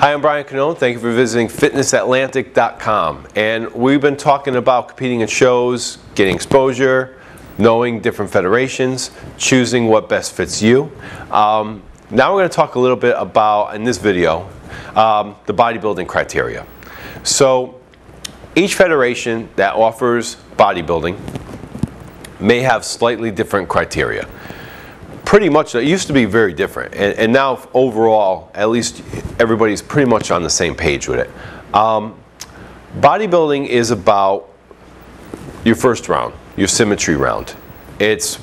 Hi, I'm Brian Cannone. Thank you for visiting fitnessatlantic.com. And we've been talking about competing in shows, getting exposure, knowing different federations, choosing what best fits you. Now we're going to talk a little bit about, in this video, the bodybuilding criteria. So each federation that offers bodybuilding may have slightly different criteria. Pretty much, it used to be very different, and now overall, at least everybody's pretty much on the same page with it. Bodybuilding is about your first round, your symmetry round. It's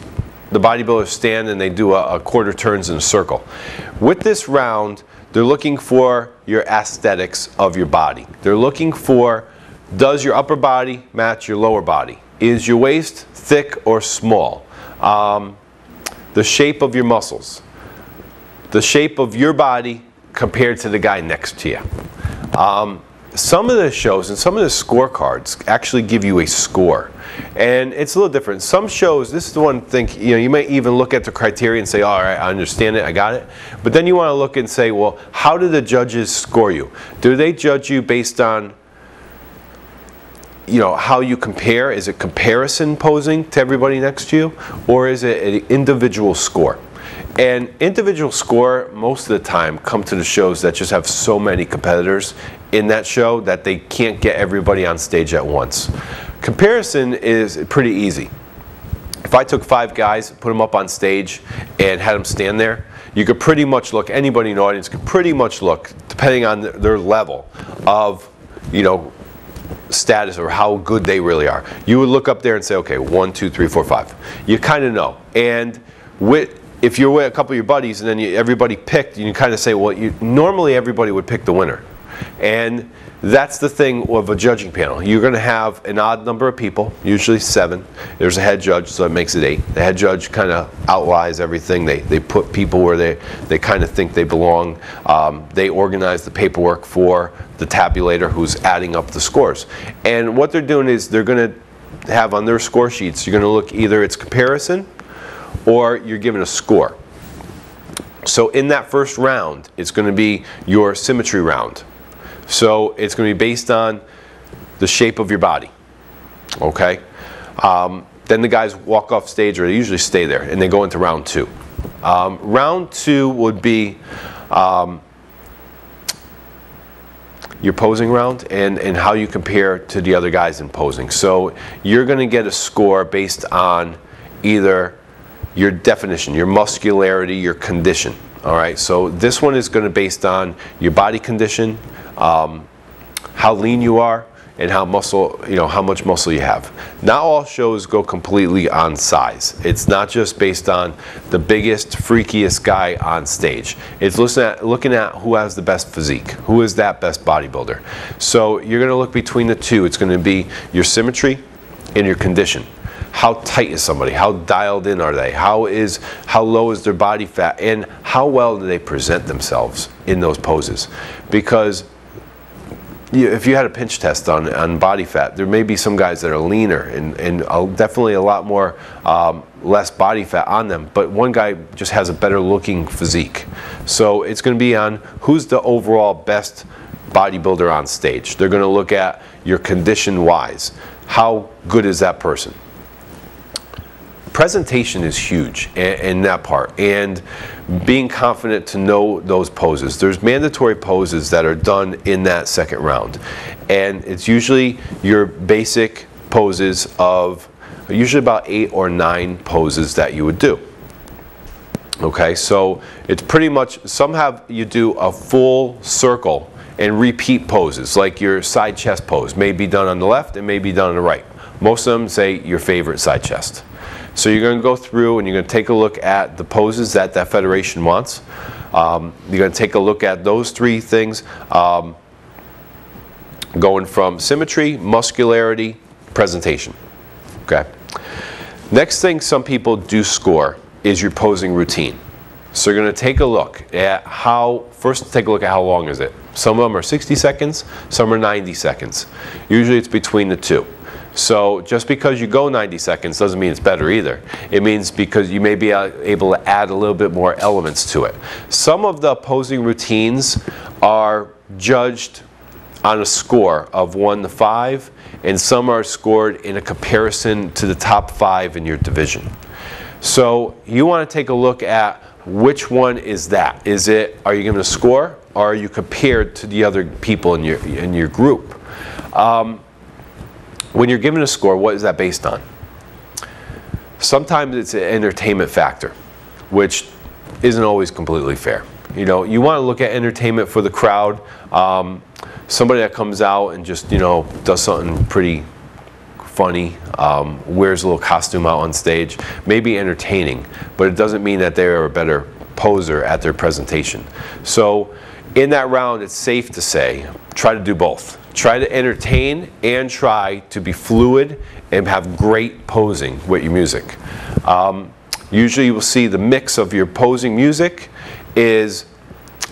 the bodybuilders stand and they do a quarter turns in a circle. With this round, they're looking for your aesthetics of your body. They're looking for, does your upper body match your lower body? Is your waist thick or small? The shape of your muscles, the shape of your body compared to the guy next to you. Some of the shows and some of the scorecards actually give you a score, and it's a little different. Some shows, this is the one thing, you may even look at the criteria and say, all right, I understand it, I got it. But then you want to look and say, well, how do the judges score you? Do they judge you based on how you compare? Is it comparison posing to everybody next to you, or is it an individual score? And individual score, most of the time, come to the shows that just have so many competitors in that show that they can't get everybody on stage at once. Comparison is pretty easy. If I took 5 guys, put them up on stage, and had them stand there, you could pretty much look, anybody in the audience could pretty much look, depending on their level of, status or how good they really are. You would look up there and say, okay, 1, 2, 3, 4, 5. You kind of know. And if you're with a couple of your buddies and then everybody picked, you kind of say, well, normally everybody would pick the winner. And that's the thing of a judging panel. You're going to have an odd number of people, usually 7. There's a head judge, so it makes it 8. The head judge kind of outlies everything. They put people where they kind of think they belong. They organize the paperwork for the tabulator who's adding up the scores. And what they're doing is they're going to have on their score sheets, you're going to look either it's comparison or you're given a score. So in that first round, it's going to be your symmetry round. So it's going to be based on the shape of your body, okay? Then the guys walk off stage, or they usually stay there, and they go into round 2. Round 2 would be your posing round and how you compare to the other guys in posing. So you're going to get a score based on either your definition, your muscularity, your condition. All right, so this one is going to be based on your body condition, how lean you are, and how much muscle you have. Not all shows go completely on size. It's not just based on the biggest, freakiest guy on stage. It's looking at who has the best physique, who is that best bodybuilder. So you're going to look between the two. It's going to be your symmetry and your condition. How tight is somebody? How dialed in are they? How low is their body fat? And how well do they present themselves in those poses? Because if you had a pinch test on body fat, there may be some guys that are leaner and definitely a lot more less body fat on them, but one guy just has a better looking physique. So it's going to be on who's the overall best bodybuilder on stage. They're going to look at your condition wise. How good is that person? Presentation is huge in that part, and being confident to know those poses. There's mandatory poses that are done in that second round, and it's usually your basic poses of usually about 8 or 9 poses that you would do. Okay, so it's pretty much, some have you do a full circle and repeat poses, like your side chest pose may be done on the left and may be done on the right. Most of them say your favorite side chest. So you're going to go through and you're going to take a look at the poses that federation wants. You're going to take a look at those 3 things, going from symmetry, muscularity, presentation. Okay. Next thing some people do score is your posing routine. So you're going to take a look at first take a look at how long is it. Some of them are 60 seconds, some are 90 seconds. Usually it's between the 2. So just because you go 90 seconds doesn't mean it's better either. It means because you may be able to add a little bit more elements to it. Some of the posing routines are judged on a score of 1 to 5, and some are scored in a comparison to the top 5 in your division. So you want to take a look at which one is that. Are you going to score, or are you compared to the other people in your group? When you're given a score, what is that based on? Sometimes it's an entertainment factor, which isn't always completely fair. You know, you want to look at entertainment for the crowd. Somebody that comes out and just, you know, does something pretty funny, wears a little costume out on stage, may be entertaining, but it doesn't mean that they're a better poser at their presentation. So in that round, it's safe to say, try to do both. Try to entertain and try to be fluid and have great posing with your music. Usually you will see the mix of your posing music is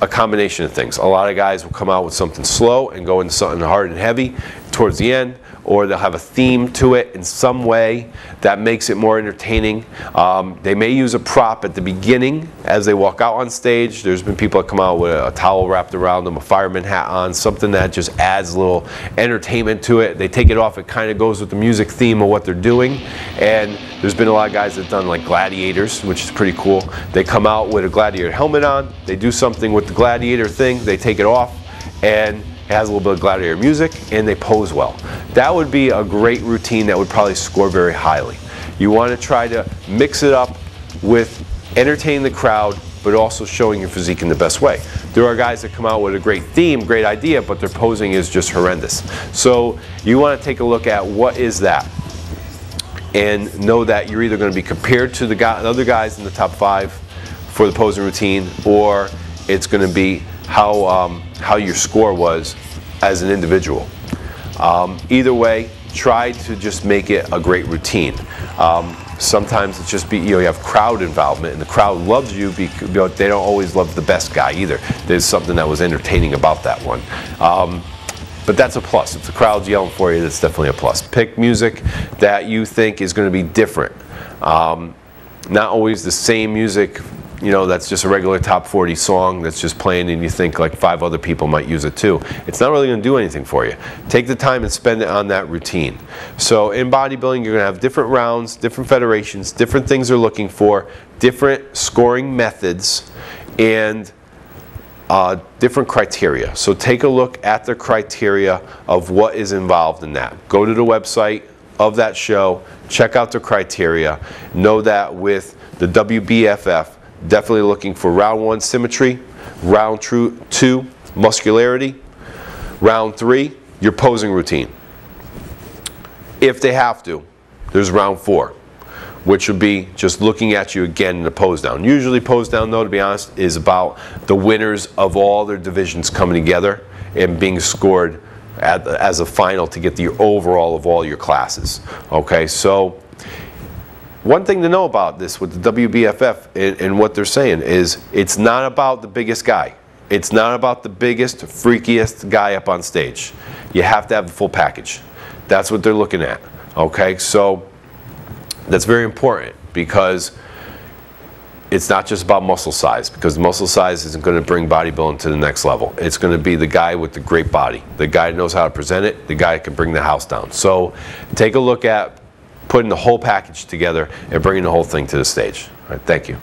a combination of things. A lot of guys will come out with something slow and go into something hard and heavy towards the end, or they'll have a theme to it in some way that makes it more entertaining. They may use a prop at the beginning as they walk out on stage. There's been people that come out with a towel wrapped around them, a fireman hat on, something that just adds a little entertainment to it. They take it off, it kind of goes with the music theme of what they're doing. And there's been a lot of guys that have done like gladiators, which is pretty cool. They come out with a gladiator helmet on, they do something with the gladiator thing, they take it off, and it has a little bit of gladiator music, and they pose well. That would be a great routine that would probably score very highly. You want to try to mix it up with entertaining the crowd, but also showing your physique in the best way. There are guys that come out with a great theme, great idea, but their posing is just horrendous. So you want to take a look at what is that, and know that you're either going to be compared to the other guys in the top 5 for the posing routine, or it's going to be how your score was as an individual. Either way, try to just make it a great routine. Sometimes it's just you have crowd involvement, and the crowd loves you, but they don't always love the best guy either. There's something that was entertaining about that one. But that's a plus. If the crowd's yelling for you, that's definitely a plus. Pick music that you think is going to be different. Not always the same music, you know, that's just a regular top 40 song that's just playing and you think like 5 other people might use it too. It's not really going to do anything for you. Take the time and spend it on that routine. So in bodybuilding, you're going to have different rounds, different federations, different things they're looking for, different scoring methods, and different criteria. So take a look at the criteria of what is involved in that. Go to the website of that show, check out the criteria. Know that with the WBFF, definitely looking for round 1 symmetry, round 2 muscularity, round 3 your posing routine. If they have to, there's round 4, which would be just looking at you again in the pose down. Usually pose down, though, to be honest, is about the winners of all their divisions coming together and being scored as a final to get the overall of all your classes. Okay, so one thing to know about this with the WBFF and what they're saying is it's not about the biggest guy. It's not about the biggest, freakiest guy up on stage. You have to have the full package. That's what they're looking at. Okay, so that's very important because it's not just about muscle size, because muscle size isn't going to bring bodybuilding to the next level. It's going to be the guy with the great body, the guy that knows how to present it, the guy that can bring the house down. So take a look at putting the whole package together and bringing the whole thing to the stage. All right, thank you.